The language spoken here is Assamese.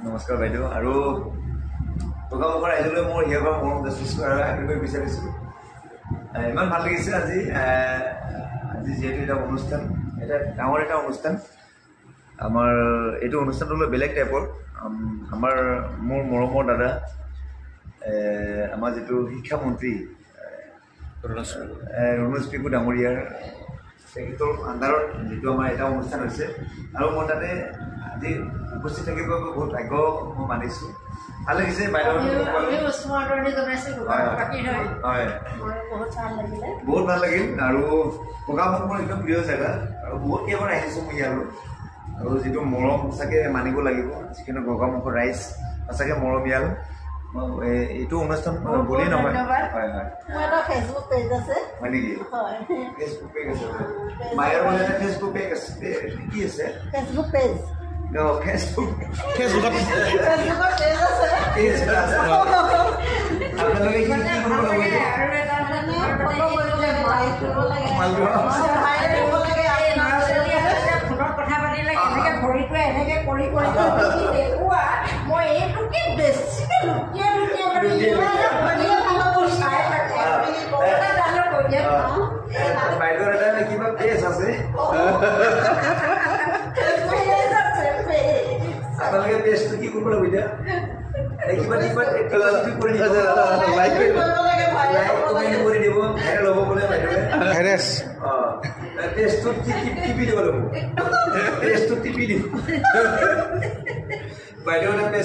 নমস্কাৰ বাইদেউ আৰু তোমালোকৰ ৰাইজলৈ মোৰ হিয়াৰ মৰম যথেষ্ট আগলৈ বিচাৰিছোঁ ইমান ভাল লাগিছে আজি যিহেতু এটা অনুষ্ঠান এটা ডাঙৰ এটা অনুষ্ঠান আমাৰ এইটো অনুষ্ঠানটো বেলেগ টাইপৰ আমাৰ মোৰ মৰমৰ দাদা আমাৰ যিটো শিক্ষামন্ত্ৰী ৰণোজ পেগু ডাঙৰীয়াৰ তেখেতৰ আণ্ডাৰত যিটো আমাৰ এটা অনুষ্ঠান হৈছে আৰু মই তাতে আজি উপস্থিত থাকিব বহুত ভাগ্য মই মানিছোঁ ভাল লাগিছে বাইদেউ বহুত ভাল লাগিল আৰু গোগামুখ মোৰ একদম প্ৰিয় জেগা আৰু বহুত কেইবাৰ আহিছোঁ মই ইয়ালৈ আৰু যিটো মৰম সঁচাকৈ মানিব লাগিব যিখিনি গোগামুখৰ ৰাইজ সঁচাকৈ মৰমীয়াল এইটো অনুষ্ঠান বুলি নহয় হয় হয় ফেচবুক পেজ আছে হয় নেকি ফেচবুক পেজ আছে মায়াৰ মানে ফেচবুক পেজ আছে কি আছে Facebook page No, Facebook. Facebook. আপোনালোকে কি কৰিব লাগিব কথা পাতিলে এনেকে ভৰিটোৱে এনেকে কৰি কৰি দেখুওৱা মই এইটোকে বেছিকে লুটিয়াই বাইদেউৰ এটা কিবা পেজ আছে আপোনালোকে পেজটো কি কৰিব লাগিব এতিয়া কিবা কৰি দিব ভাইৰেল হ'ব বোলে বাইদেৱে পেজটোত টিপি দিব লাগিব পেজটোত টিপি দিব বাইদেউ পেজ